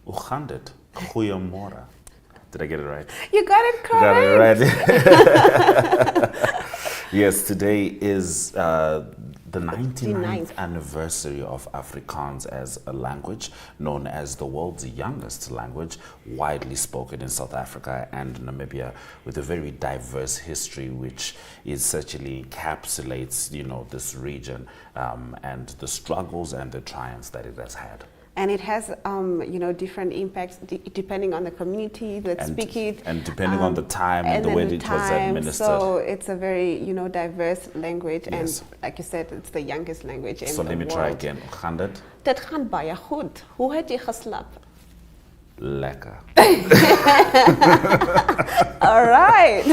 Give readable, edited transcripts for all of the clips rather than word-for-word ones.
Uchandet, Goeiemorgen. Did I get it right? You got it Got correct. it right. Yes, today is the 99th anniversary of Afrikaans as a language, known as the world's youngest language, widely spoken in South Africa and Namibia, with a very diverse history, which essentially encapsulates, this region and the struggles and the triumphs that it has had. And it has, different impacts depending on the community that speak it. And depending on the time and the way it was administered. So it's a very, diverse language. Yes. And like you said, it's the youngest language in the world. So let me try again. Uchandet. Dit gaan baie goed. Hoe het jy geslaap? Lekker. All right.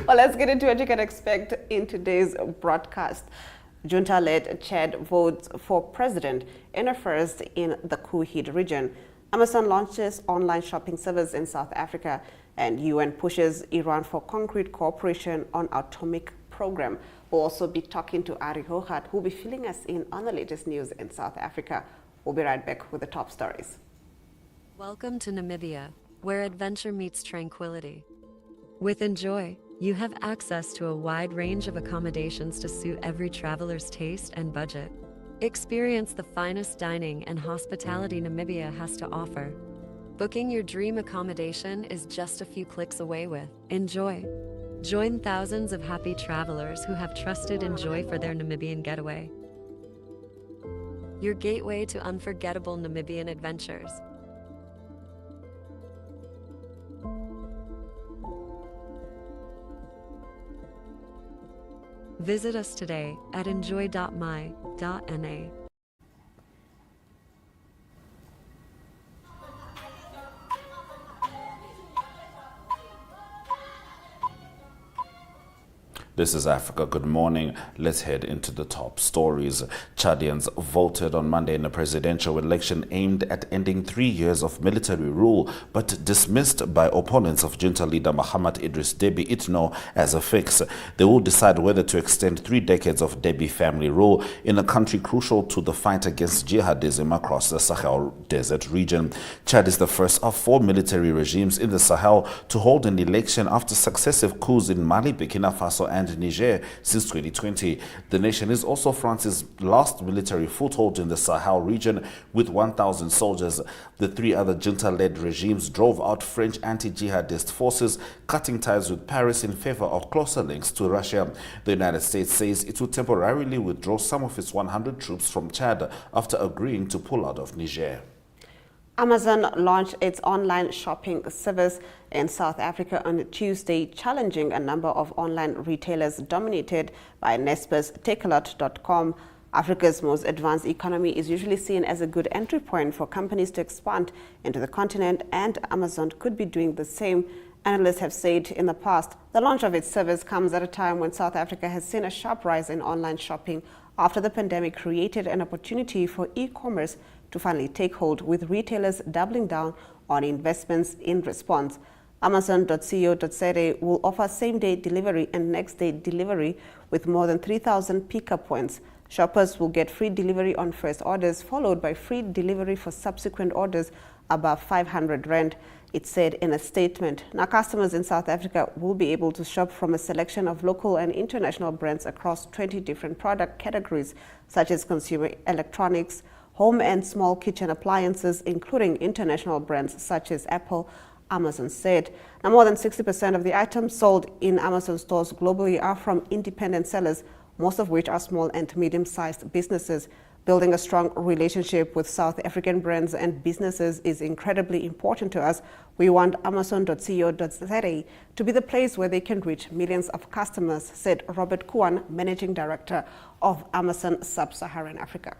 Well, let's get into what you can expect in today's broadcast. Junta-led Chad votes for president in a first in the coup-hit region. Amazon launches online shopping service in South Africa, and UN pushes Iran for concrete cooperation on atomic program. We'll also be talking to Ari Hohat, who will be filling us in on the latest news in South Africa. We'll be right back with the top stories. Welcome to Namibia, where adventure meets tranquility. With Enjoy, you have access to a wide range of accommodations to suit every traveler's taste and budget. Experience the finest dining and hospitality Namibia has to offer. Booking your dream accommodation is just a few clicks away with Enjoy. Join thousands of happy travelers who have trusted Enjoy for their Namibian getaway. Your gateway to unforgettable Namibian adventures. Visit us today at enjoy.my.na. This is Africa. Good morning. Let's head into the top stories. Chadians voted on Monday in a presidential election aimed at ending 3 years of military rule, but dismissed by opponents of junta leader Mohamed Idris Deby Itno as a fix. They will decide whether to extend 3 decades of Deby family rule in a country crucial to the fight against jihadism across the Sahel Desert region. Chad is the first of 4 military regimes in the Sahel to hold an election after successive coups in Mali, Burkina Faso, and Niger since 2020. The nation is also France's last military foothold in the Sahel region with 1,000 soldiers. The 3 other junta-led regimes drove out French anti-jihadist forces, cutting ties with Paris in favor of closer links to Russia. The United States says it will temporarily withdraw some of its 100 troops from Chad after agreeing to pull out of Niger. Amazon launched its online shopping service in South Africa on Tuesday, challenging a number of online retailers dominated by Naspers Takealot.com. Africa's most advanced economy is usually seen as a good entry point for companies to expand into the continent, and Amazon could be doing the same. Analysts have said in the past, the launch of its service comes at a time when South Africa has seen a sharp rise in online shopping after the pandemic created an opportunity for e-commerce to finally take hold, with retailers doubling down on investments in response. Amazon.co.za will offer same-day delivery and next-day delivery with more than 3,000 pickup points. Shoppers will get free delivery on first orders, followed by free delivery for subsequent orders above 500 Rand, it said in a statement. Now, customers in South Africa will be able to shop from a selection of local and international brands across 20 different product categories, such as consumer electronics, home and small kitchen appliances, including international brands such as Apple, Amazon said. Now, more than 60% of the items sold in Amazon stores globally are from independent sellers, most of which are small and medium-sized businesses. Building a strong relationship with South African brands and businesses is incredibly important to us. We want Amazon.co.za to be the place where they can reach millions of customers, said Robert Kuan, Managing Director of Amazon Sub-Saharan Africa.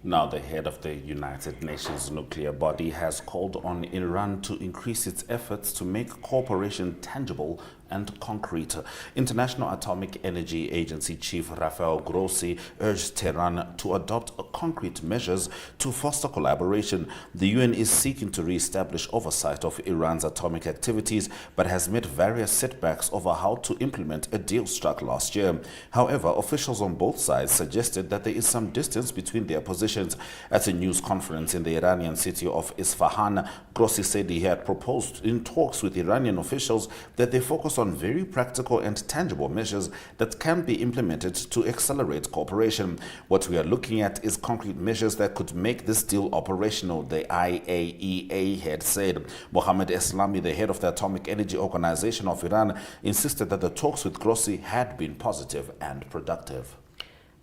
Now, the head of the United Nations nuclear body has called on Iran to increase its efforts to make cooperation tangible and concrete. International Atomic Energy Agency Chief Rafael Grossi urged Tehran to adopt concrete measures to foster collaboration. The UN is seeking to re-establish oversight of Iran's atomic activities, but has met various setbacks over how to implement a deal struck last year. However, officials on both sides suggested that there is some distance between their positions. At a news conference in the Iranian city of Isfahan, Grossi said he had proposed in talks with Iranian officials that they focus on very practical and tangible measures that can be implemented to accelerate cooperation. What we are looking at is concrete measures that could make this deal operational, the IAEA head said. Mohammed Eslami, the head of the Atomic Energy Organization of Iran, insisted that the talks with Grossi had been positive and productive.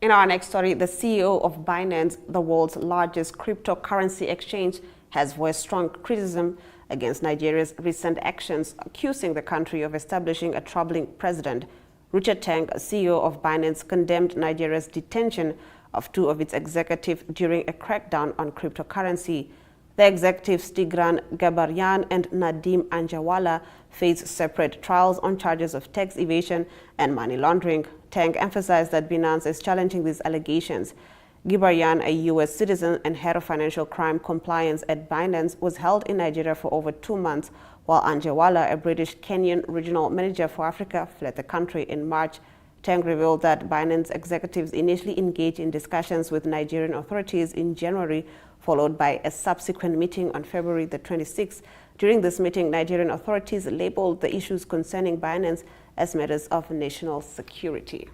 In our next story, the CEO of Binance, the world's largest cryptocurrency exchange, has voiced strong criticism against Nigeria's recent actions, accusing the country of establishing a troubling precedent. Richard Tang, CEO of Binance, condemned Nigeria's detention of two of its executives during a crackdown on cryptocurrency. The executives Tigran Gabaryan and Nadim Anjawala face separate trials on charges of tax evasion and money laundering. Tang emphasized that Binance is challenging these allegations. Gibaryan, a U.S. citizen and head of financial crime compliance at Binance, was held in Nigeria for over 2 months, while Anjawala, a British Kenyan regional manager for Africa, fled the country in March. Tang revealed that Binance executives initially engaged in discussions with Nigerian authorities in January, followed by a subsequent meeting on February the 26th. During this meeting, Nigerian authorities labeled the issues concerning Binance as matters of national security.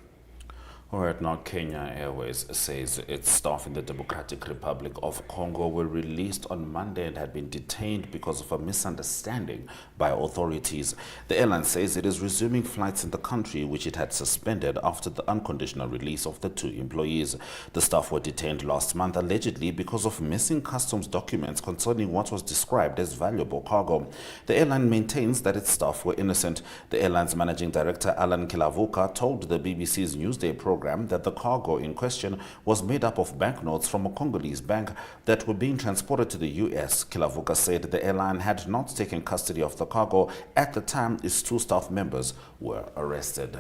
All right, now Kenya Airways says its staff in the Democratic Republic of Congo were released on Monday and had been detained because of a misunderstanding by authorities. The airline says it is resuming flights in the country, which it had suspended after the unconditional release of the two employees. The staff were detained last month allegedly because of missing customs documents concerning what was described as valuable cargo. The airline maintains that its staff were innocent. The airline's managing director, Alan Kilavuka, told the BBC's Newsday program that the cargo in question was made up of banknotes from a Congolese bank that were being transported to the U.S. Kilavuka said the airline had not taken custody of the cargo at the time its two staff members were arrested.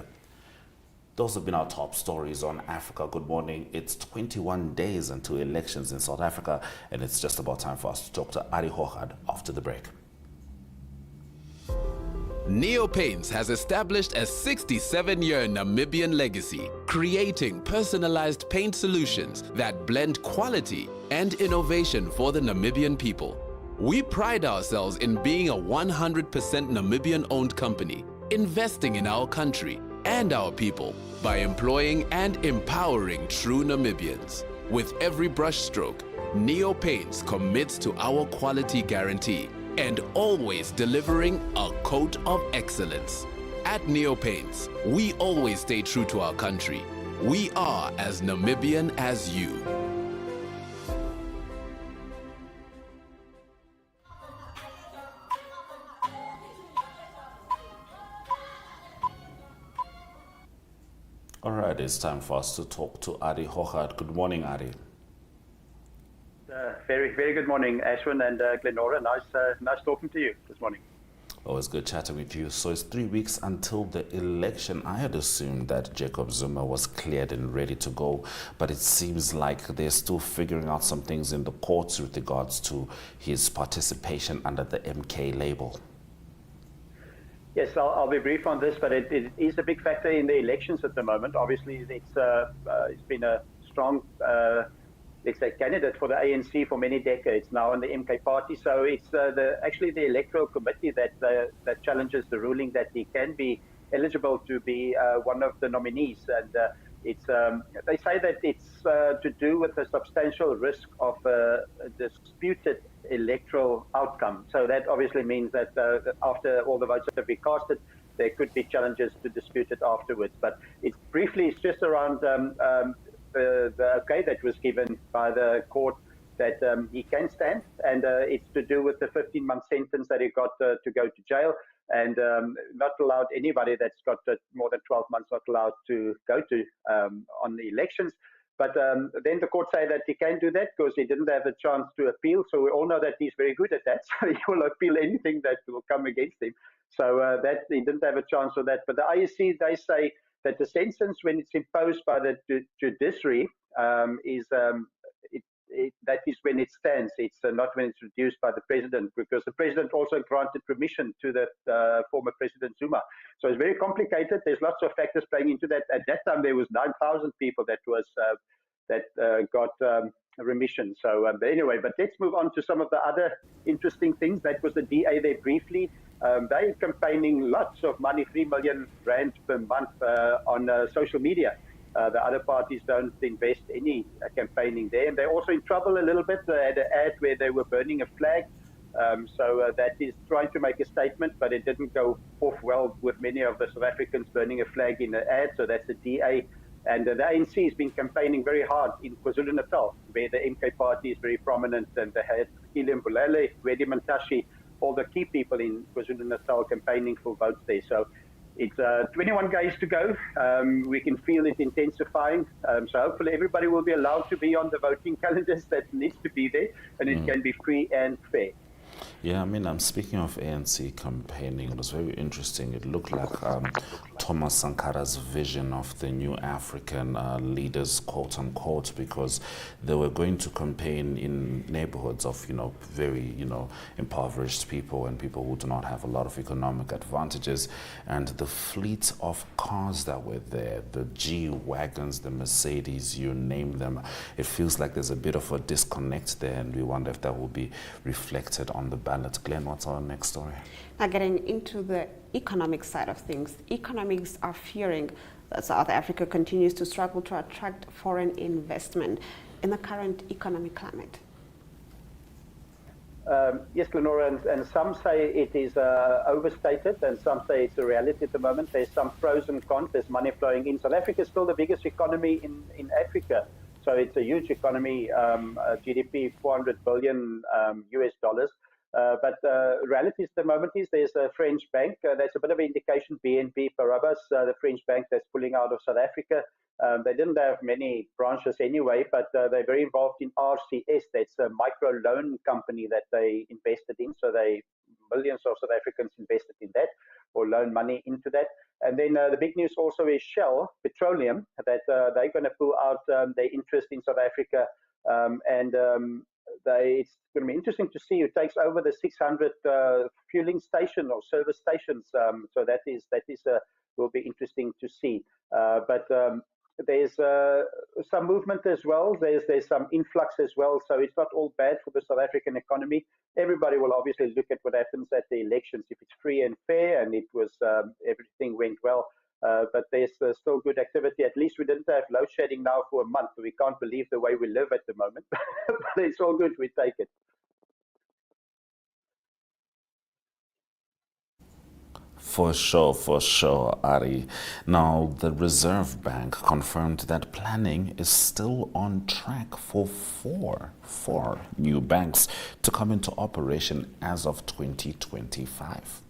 Those have been our top stories on Africa Good Morning. It's 21 days until elections in South Africa, and it's just about time for us to talk to Ari Hochad after the break. Neo Paints has established a 67-year Namibian legacy, creating personalized paint solutions that blend quality and innovation for the Namibian people. We pride ourselves in being a 100% Namibian-owned company, investing in our country and our people by employing and empowering true Namibians. With every brushstroke, Neo Paints commits to our quality guarantee and always delivering a coat of excellence. At Neo Paints, we always stay true to our country. We are as Namibian as you. All right, it's time for us to talk to Ari Hochad. Good morning, Ari. Very, very good morning, Ashwin and Glenora. Nice talking to you this morning. Always good chatting with you. So it's 3 weeks until the election. I had assumed that Jacob Zuma was cleared and ready to go, but it seems like they're still figuring out some things in the courts with regards to his participation under the MK label. Yes, I'll be brief on this, but it is a big factor in the elections at the moment. Obviously, it's been a strong let's say, candidate for the ANC for many decades now in the MK party. So it's actually the electoral committee that challenges the ruling that he can be eligible to be one of the nominees. And It's they say that it's to do with the substantial risk of a disputed electoral outcome. So that obviously means that after all the votes have been casted, there could be challenges to dispute it afterwards. But it's just around the okay that was given by the court that he can stand, and it's to do with the 15-month sentence that he got to go to jail, and not allowed anybody that's got more than 12 months not allowed to go to on the elections. But then the court say that he can't do that because he didn't have a chance to appeal. So we all know that he's very good at that. So he will appeal anything that will come against him. So that he didn't have a chance for that. But the IEC, they say that the sentence, when it's imposed by the judiciary, that is when it stands. It's not when it's reduced by the president, because the president also granted permission to the former President Zuma. So it's very complicated. There's lots of factors playing into that. At that time, there was 9,000 people that was got remission. So but anyway, but let's move on to some of the other interesting things. That was the DA there briefly. They're campaigning lots of money, 3 million rand per month on social media. The other parties don't invest any campaigning there. And they're also in trouble a little bit. They had an ad where they were burning a flag. So that is trying to make a statement, but it didn't go off well with many of the South Africans burning a flag in the ad. So that's the DA. And the ANC has been campaigning very hard in KwaZulu-Natal, where the MK party is very prominent. And they had Ilium Bulele, Wedi Mantashe, all the key people in KwaZulu-Natal campaigning for votes there. So it's 21 days to go. We can feel it intensifying. So hopefully everybody will be allowed to be on the voting calendars that needs to be there, and it can be free and fair. Yeah, I mean, I'm speaking of ANC campaigning. It was very interesting. It looked like Thomas Sankara's vision of the new African leaders, quote unquote, because they were going to campaign in neighborhoods of, very, impoverished people and people who do not have a lot of economic advantages. And the fleet of cars that were there, the G-Wagons, the Mercedes, you name them, it feels like there's a bit of a disconnect there, and we wonder if that will be reflected on the ballot. Glenn, what's our next story? Now, getting into the economic side of things, economists are fearing that South Africa continues to struggle to attract foreign investment in the current economic climate. Yes, Lenora, and some say it is overstated, and some say it's a reality at the moment. There's some pros and cons. There's money flowing in. South Africa is still the biggest economy in Africa. So it's a huge economy, GDP 400 billion US dollars. But reality at the moment is there's a French bank. That's a bit of an indication, BNP Paribas, the French bank that's pulling out of South Africa. They didn't have many branches anyway, but they're very involved in RCS. That's a micro loan company that they invested in. So millions of South Africans invested in that or loan money into that. And then the big news also is Shell Petroleum, that they're going to pull out their interest in South Africa. It's going to be interesting to see who takes over the 600 fueling station or service stations. So that will be interesting to see. But there's some movement as well. There's some influx as well. So it's not all bad for the South African economy. Everybody will obviously look at what happens at the elections. If it's free and fair and it was everything went well. But there's still good activity. At least we didn't have load shedding now for a month. We can't believe the way we live at the moment. But it's all good. We take it. For sure, Ari. Now, the Reserve Bank confirmed that planning is still on track for four new banks to come into operation as of 2025.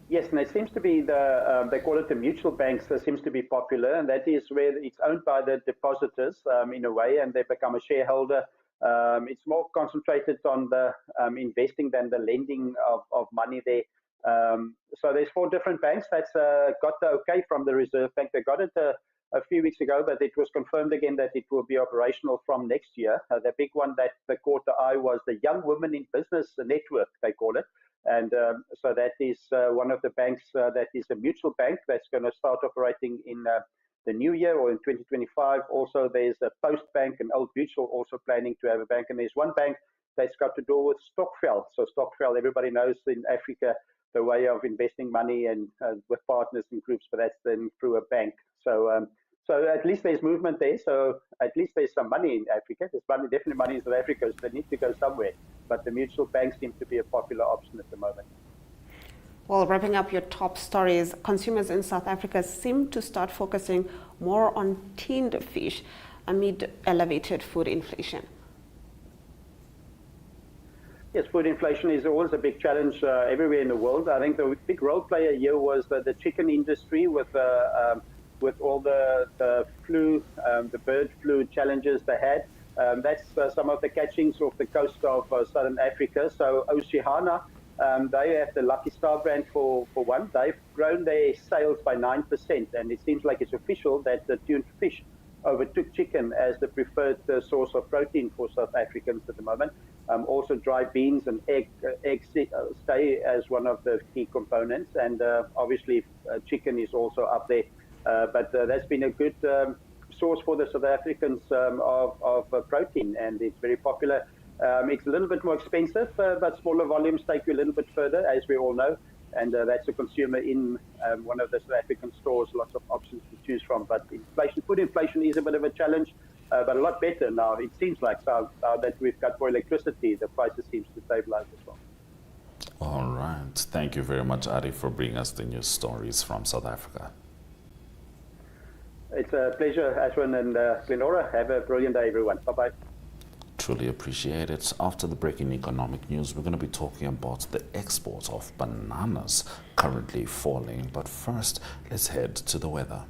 Yes, and it seems to be they call it the mutual banks, seems to be popular, and that is where it's owned by the depositors in a way, and they become a shareholder. It's more concentrated on the investing than the lending of money there. So there's four different banks that's got the okay from the Reserve Bank. They got it a few weeks ago, but it was confirmed again that it will be operational from next year. The big one that caught the eye was the Young Women in Business Network, they call it. And so that is one of the banks that is a mutual bank that's going to start operating in the new year or in 2025. Also, there's a Post Bank and Old Mutual also planning to have a bank. And there's one bank that's got to do with Stokvel. So Stokvel, everybody knows in Africa, the way of investing money and with partners and groups, but that's then through a bank. So at least there's movement there. So at least there's some money in Africa. There's money, definitely money in South Africa, so they need to go somewhere. But the mutual bank seems to be a popular option at the moment. Well, wrapping up your top stories, consumers in South Africa seem to start focusing more on tinned fish amid elevated food inflation. Yes, food inflation is always a big challenge everywhere in the world. I think the big role player here was the chicken industry with all the flu, the bird flu challenges they had. That's some of the catchings off the coast of southern Africa. So Oceana, they have the Lucky Star brand for one. They've grown their sales by 9%, and it seems like it's official that the tuned fish overtook chicken as the preferred source of protein for South Africans at the moment. Also dry beans and eggs stay as one of the key components, and obviously chicken is also up there. But that's been a good source for the South Africans of protein, and it's very popular. It's a little bit more expensive, but smaller volumes take you a little bit further, as we all know. And that's a consumer in one of the South African stores, lots of options to choose from. But food inflation is a bit of a challenge, but a lot better now. It seems like now that we've got more electricity, the prices seems to stabilize as well. All right. Thank you very much, Ari, for bringing us the news stories from South Africa. It's a pleasure, Ashwin and Glenora. Have a brilliant day, everyone. Bye-bye. Truly appreciate it. After the breaking economic news, we're going to be talking about the export of bananas currently falling. But first, let's head to the weather.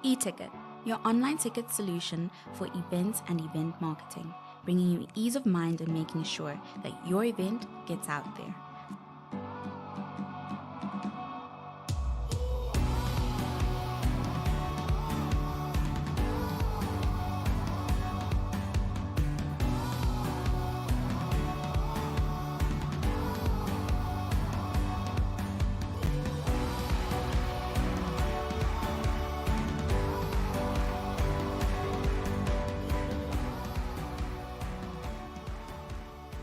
E-ticket, your online ticket solution for events and event marketing, bringing you ease of mind and making sure that your event gets out there.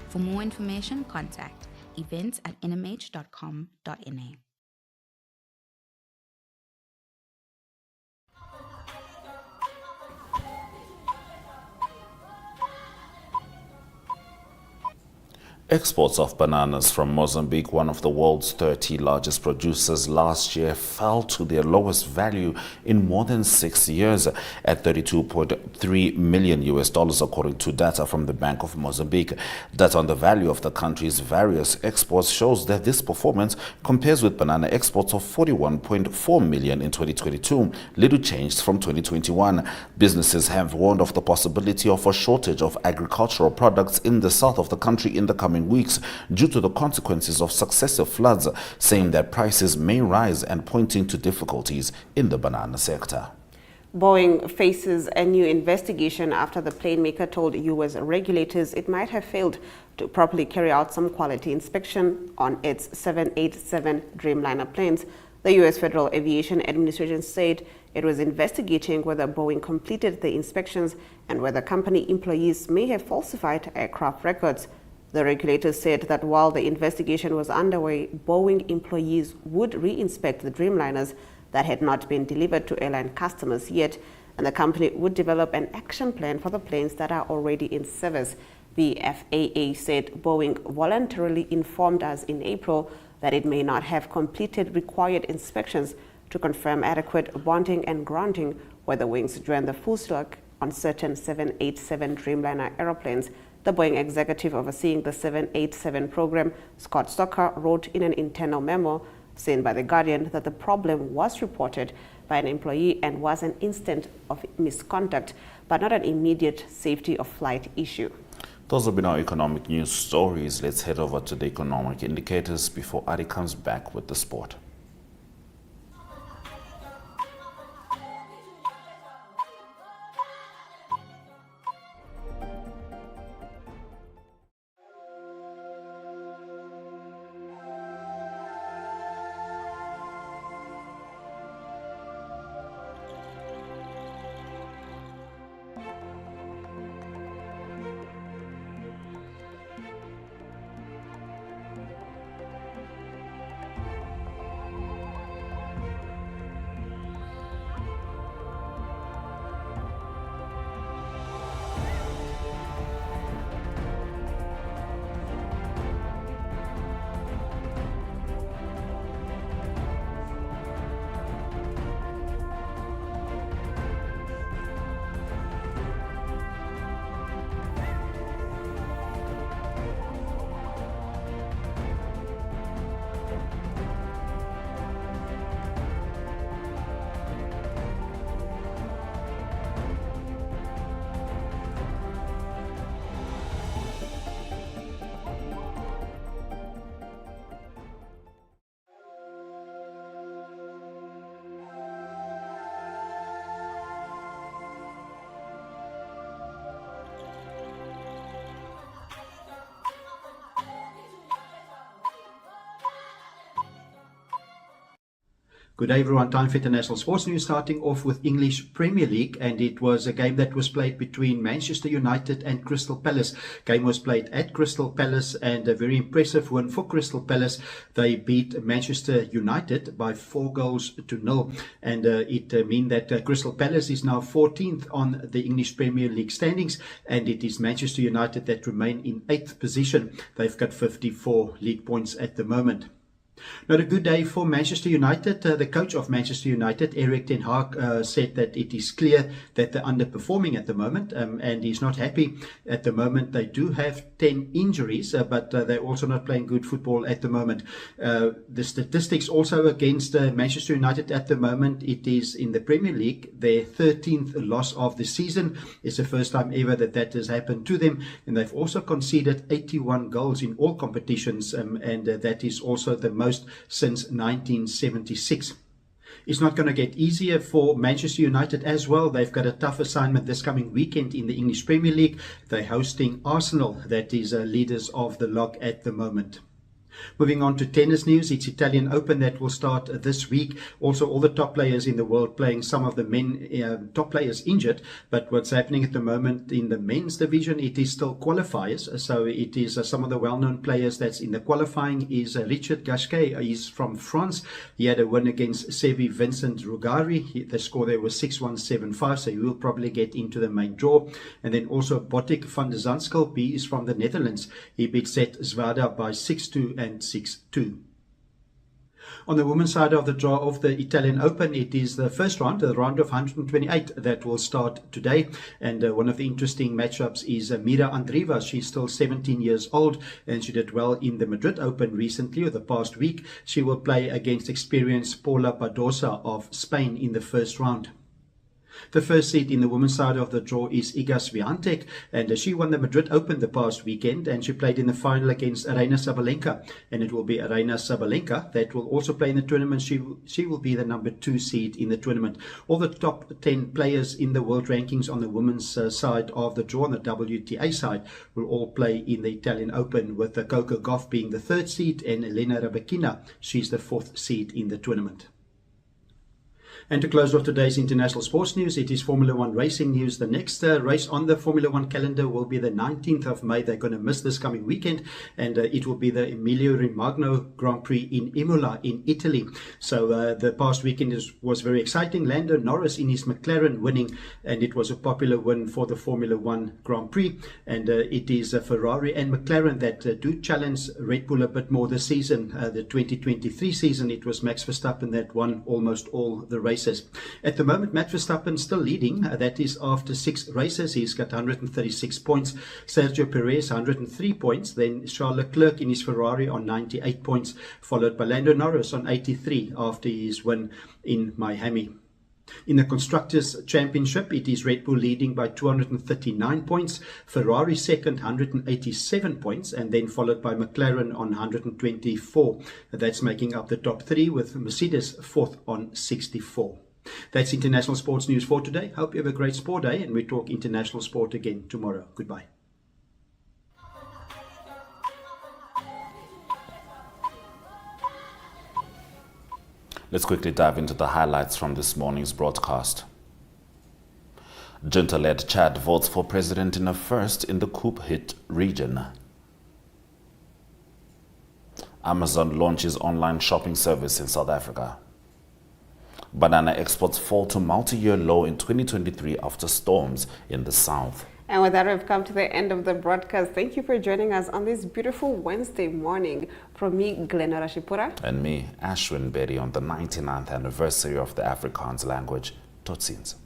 For more information, contact events@nmh.com.na. Exports of bananas from Mozambique, one of the world's 30 largest producers, last year fell to their lowest value in more than 6 years at $32.3 million according to data from the Bank of Mozambique. Data on the value of the country's various exports shows that this performance compares with banana exports of $41.4 million in 2022, little changed from 2021. Businesses have warned of the possibility of a shortage of agricultural products in the south of the country in the coming weeks due to the consequences of successive floods, saying that prices may rise and pointing to difficulties in the banana sector. Boeing faces a new investigation after the plane maker told U.S. regulators it might have failed to properly carry out some quality inspection on its 787 Dreamliner planes. The U.S. Federal Aviation Administration said it was investigating whether Boeing completed the inspections and whether company employees may have falsified aircraft records. The regulators said that while the investigation was underway, Boeing employees would re-inspect the Dreamliners. that had not been delivered to airline customers yet, and the company would develop an action plan for the planes that are already in service. The FAA said Boeing voluntarily informed us in April that it may not have completed required inspections to confirm adequate bonding and grounding where the wings join the fuselage on certain 787 Dreamliner aeroplanes. The Boeing executive overseeing the 787 program, Scott Stocker, wrote in an internal memo seen by The Guardian that the problem was reported by an employee and was an instance of misconduct, but not an immediate safety of flight issue. Those have been our economic news stories. Let's head over to the economic indicators before Adi comes back with the sport. Good day everyone, time for international sports news, starting off with English Premier League, and it was a game that was played between Manchester United and Crystal Palace. Game was played at Crystal Palace and a very impressive win for Crystal Palace. They beat Manchester United by 4-0, and it means that Crystal Palace is now 14th on the English Premier League standings, and it is Manchester United that remain in 8th position. They've got 54 league points at the moment. Not a good day for Manchester United. The coach of Manchester United, Erik ten Hag, said that it is clear that they're underperforming at the moment, and he's not happy. At the moment, they do have 10 injuries, but they're also not playing good football at the moment. The statistics also against Manchester United at the moment, it is in the Premier League, their 13th loss of the season. It's the first time ever that has happened to them, and they've also conceded 81 goals in all competitions, and that is also the most since 1976. It's not going to get easier for Manchester United as well. They've got a tough assignment this coming weekend in the English Premier League. They're hosting Arsenal, that is leaders of the log at the moment. Moving on to tennis news, it's Italian Open that will start this week. Also, all the top players in the world playing, some of the men top players injured. But what's happening at the moment in the men's division, it is still qualifiers. So it is some of the well-known players that's in the qualifying is Richard Gasquet. He's from France. He had a win against Sevi Vincent Rugari. The score there was 6-1, 7-5. So he will probably get into the main draw. And then also Botic van der Zandschulp. He is from the Netherlands. He beat Zet Zwada by 6-2 and 6-2. On the women's side of the draw of the Italian Open, it is the first round, the round of 128 that will start today. And one of the interesting matchups is Mira Andreeva. She's still 17 years old and she did well in the Madrid Open recently, or the past week. She will play against experienced Paula Badosa of Spain in the first round. The first seed in the women's side of the draw is Iga Swiatek, and she won the Madrid Open the past weekend, and she played in the final against Aryna Sabalenka, and it will be Aryna Sabalenka that will also play in the tournament. She will be the number 2 seed in the tournament. All the top 10 players in the world rankings on the women's side of the draw, on the WTA side, will all play in the Italian Open, with Coco Gauff being the 3rd seed and Elena Rybakina, she's the 4th seed in the tournament. And to close off today's international sports news, it is Formula One racing news. The next race on the Formula One calendar will be the 19th of May. They're going to miss this coming weekend, and it will be the Emilio Romagno Grand Prix in Imola in Italy. So the past weekend was very exciting. Lando Norris in his McLaren winning, and it was a popular win for the Formula One Grand Prix. And it is Ferrari and McLaren that do challenge Red Bull a bit more this season. The 2023 season, it was Max Verstappen that won almost all the races. At the moment, Max Verstappen still leading. That is after 6 races. He's got 136 points. Sergio Perez, 103 points. Then Charles Leclerc in his Ferrari on 98 points, followed by Lando Norris on 83 after his win in Miami. In the Constructors' Championship, it is Red Bull leading by 239 points, Ferrari second, 187 points, and then followed by McLaren on 124. That's making up the top 3, with Mercedes fourth on 64. That's international sports news for today. Hope you have a great sport day, and we talk international sport again tomorrow. Goodbye. Let's quickly dive into the highlights from this morning's broadcast. Junta-led Chad votes for president in a first in the coup-hit region. Amazon launches online shopping service in South Africa. Banana exports fall to multi-year low in 2023 after storms in the south. And with that, we've come to the end of the broadcast. Thank you for joining us on this beautiful Wednesday morning. From me, Glenora Shipura. And me, Ashwin Bedi, on the 99th anniversary of the Afrikaans language. Tot ziens.